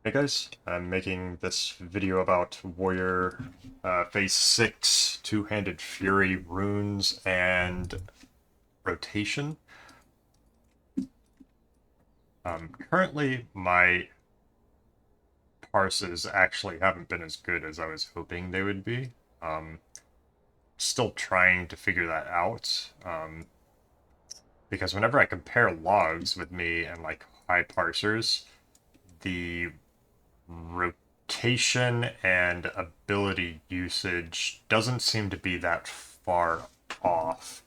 Hey guys, I'm making this video about Warrior Phase 6, Two-Handed Fury runes and rotation. Currently, my parses actually haven't been as good as I was hoping they would be. Still trying to figure that out, because whenever I compare logs with me and like high parsers, the rotation and ability usage doesn't seem to be that far off.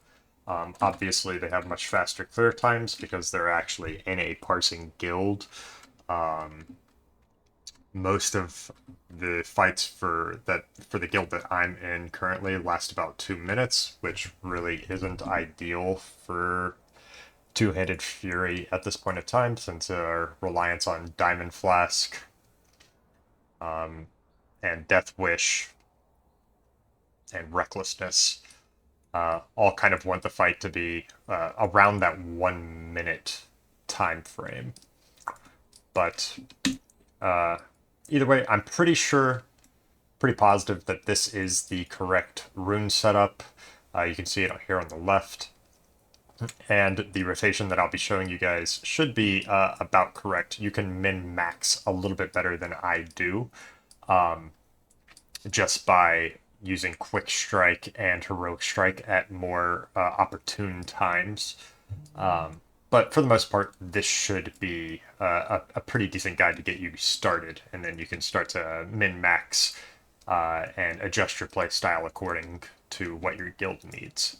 Obviously, they have much faster clear times because they're actually in a parsing guild. Most of the fights for the guild that I'm in currently last about 2 minutes, which really isn't ideal for Two-Handed Fury at this point of time, since our reliance on Diamond Flask and Death Wish and Recklessness all kind of want the fight to be around that 1 minute time frame. But either way, I'm pretty sure, pretty positive that this is the correct rune setup. You can see it here on the left. And the rotation that I'll be showing you guys should be about correct. You can min-max a little bit better than I do, just by using quick strike and heroic strike at more opportune times. But for the most part, this should be a pretty decent guide to get you started, and then you can start to min max and adjust your play style according to what your guild needs.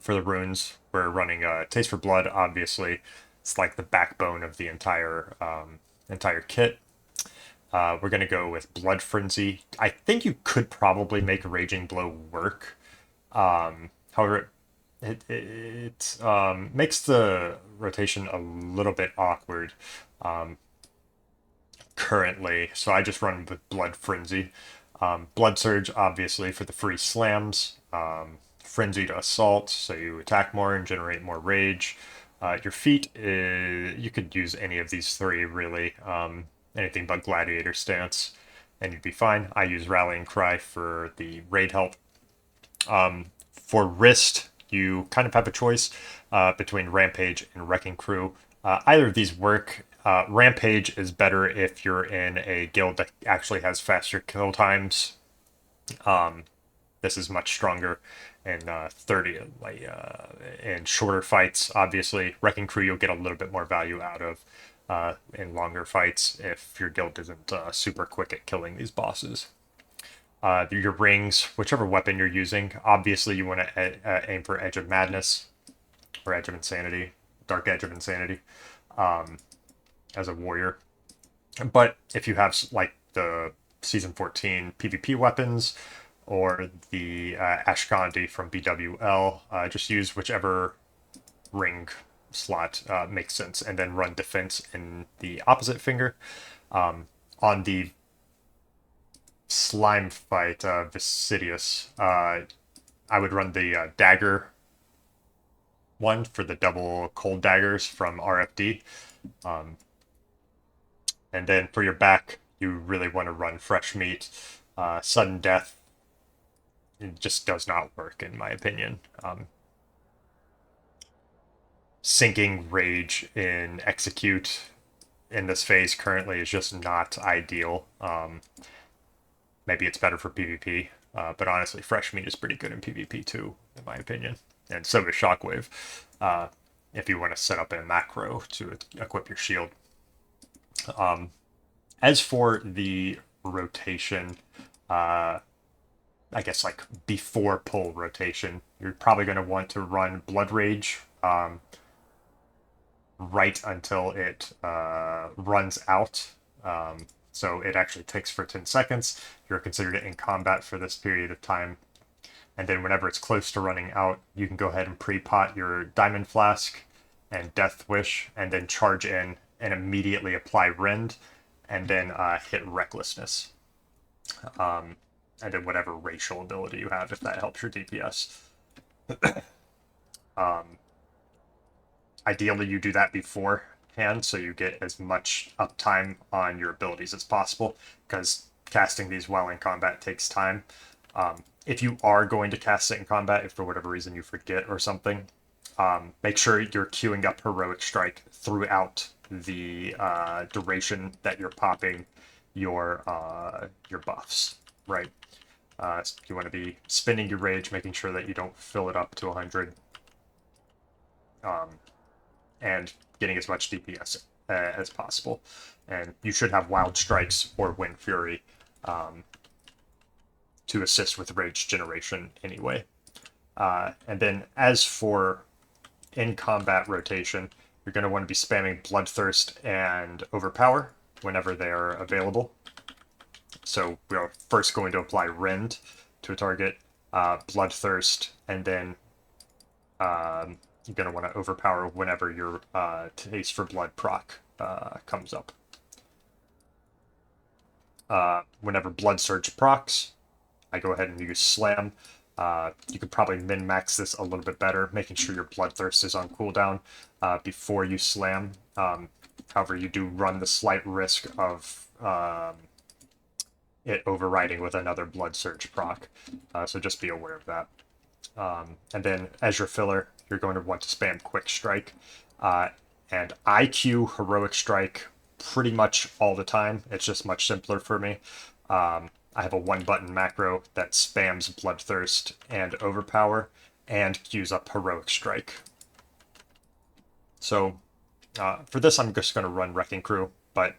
For the runes, we're running Taste for Blood. Obviously, it's like the backbone of the entire kit. We're going to go with Blood Frenzy. I think you could probably make Raging Blow work. However, it makes the rotation a little bit awkward currently, so I just run with Blood Frenzy. Blood Surge, obviously, for the free slams. Frenzy to Assault, so you attack more and generate more rage. Your feet, you could use any of these three, really. Anything but Gladiator Stance, and you'd be fine. I use Rallying Cry for the raid help. For wrist, you kind of have a choice between Rampage and Wrecking Crew. Either of these work. Rampage is better if you're in a guild that actually has faster kill times. This is much stronger in 30, in shorter fights. Obviously, Wrecking Crew you'll get a little bit more value out of in longer fights if your guild isn't super quick at killing these bosses. Your rings, whichever weapon you're using. Obviously, you want to aim for Edge of Madness or Edge of Insanity, Dark Edge of Insanity, as a warrior. But if you have like the Season 14 PvP weapons or the Ashkandi from BWL, just use whichever ring slot makes sense, and then run defense in the opposite finger. On the slime fight, Vicidius, I would run the dagger one for the double cold daggers from RFD. And then for your back, you really want to run fresh meat. Sudden death, it just does not work, in my opinion. Sinking rage in execute in this phase currently is just not ideal. Maybe it's better for PvP, but honestly, fresh meat is pretty good in PvP too, in my opinion. And so is Shockwave, if you want to set up a macro to equip your shield. As for the rotation, I guess like before pull rotation, you're probably going to want to run Blood Rage right until it runs out. So it actually ticks for 10 seconds. You're considered in combat for this period of time. And then whenever it's close to running out, you can go ahead and pre-pot your Diamond Flask and Death Wish, and then charge in and immediately apply Rend, and then hit Recklessness. And then whatever racial ability you have, if that helps your DPS. Ideally, you do that before hand, so you get as much uptime on your abilities as possible, because casting these while in combat takes time. If you are going to cast it in combat, if for whatever reason you forget or something, make sure you're queuing up Heroic Strike throughout the duration that you're popping your buffs, right? You want to be spending your rage, making sure that you don't fill it up to 100, and getting as much DPS as possible. And you should have Wild Strikes or Wind Fury to assist with rage generation anyway. And then as for in-combat rotation, you're going to want to be spamming Bloodthirst and Overpower whenever they are available. So we're first going to apply Rend to a target, Bloodthirst, and then you're going to want to Overpower whenever your Taste for Blood proc comes up. Whenever Blood Surge procs, I go ahead and use Slam. You could probably min-max this a little bit better, making sure your Bloodthirst is on cooldown before you Slam. However, you do run the slight risk of it overriding with another Blood Surge proc, so just be aware of that. And then as your filler, you're going to want to spam Quick Strike. And I queue Heroic Strike pretty much all the time. It's just much simpler for me. I have a one-button macro that spams Bloodthirst and Overpower and queues up Heroic Strike. So for this, I'm just going to run Wrecking Crew, but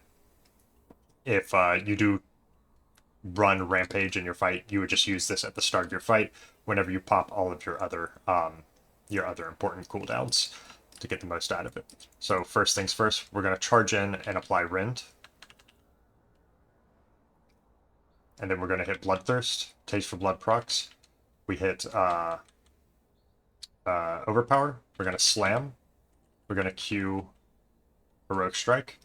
if you do run Rampage in your fight, you would just use this at the start of your fight whenever you pop all of your other important cooldowns to get the most out of it. So first things first, we're going to charge in and apply Rend. And then we're going to hit Bloodthirst, Taste for Blood procs. We hit Overpower. We're going to Slam. We're going to queue Heroic Strike.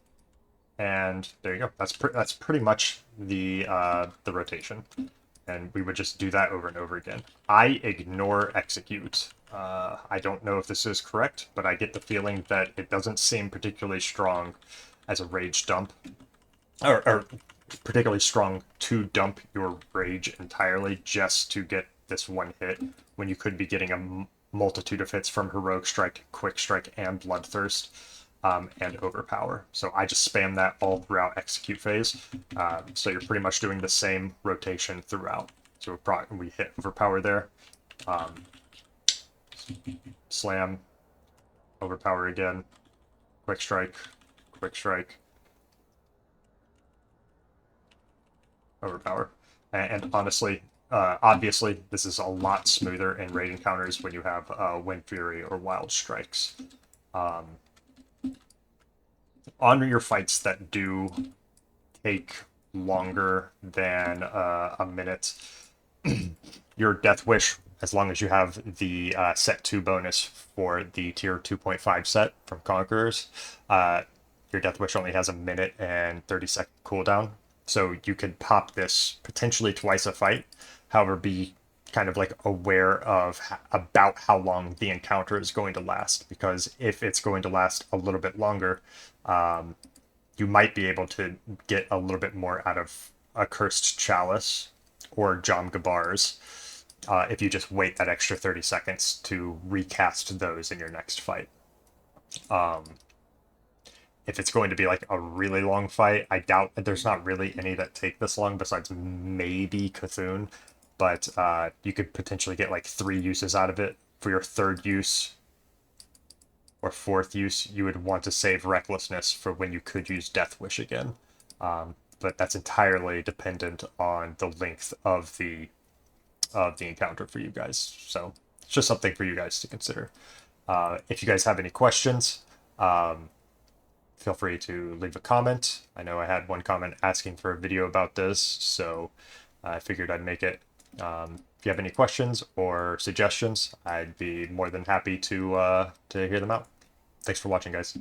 And there you go. That's pretty much the rotation. And we would just do that over and over again. I ignore Execute. I don't know if this is correct, but I get the feeling that it doesn't seem particularly strong as a rage dump. Or particularly strong to dump your rage entirely just to get this one hit, when you could be getting a multitude of hits from Heroic Strike, Quick Strike, and Bloodthirst, and Overpower. So I just spam that all throughout Execute phase. So you're pretty much doing the same rotation throughout. So we hit Overpower there, Slam, Overpower again, Quick Strike, Overpower. And honestly, obviously, this is a lot smoother in raid encounters when you have Wind Fury or Wild Strikes. On your fights that do take longer than a minute, your Death Wish, as long as you have the set 2 bonus for the tier 2.5 set from Conquerors, your Death Wish only has a minute and 30-second cooldown. So you could pop this potentially twice a fight. However, be kind of like aware of about how long the encounter is going to last, because if it's going to last a little bit longer, you might be able to get a little bit more out of a Cursed Chalice or Jom Gabar's if you just wait that extra 30 seconds to recast those in your next fight. If it's going to be like a really long fight, I doubt there's not really any that take this long besides maybe Cthulhu, but you could potentially get like 3 uses out of it. For your 3rd use or 4th use, you would want to save Recklessness for when you could use Death Wish again. But that's entirely dependent on the length of the encounter for you guys. So it's just something for you guys to consider. If you guys have any questions, feel free to leave a comment. I know I had one comment asking for a video about this, so I figured I'd make it. If you have any questions or suggestions, I'd be more than happy to hear them out. Thanks for watching, guys.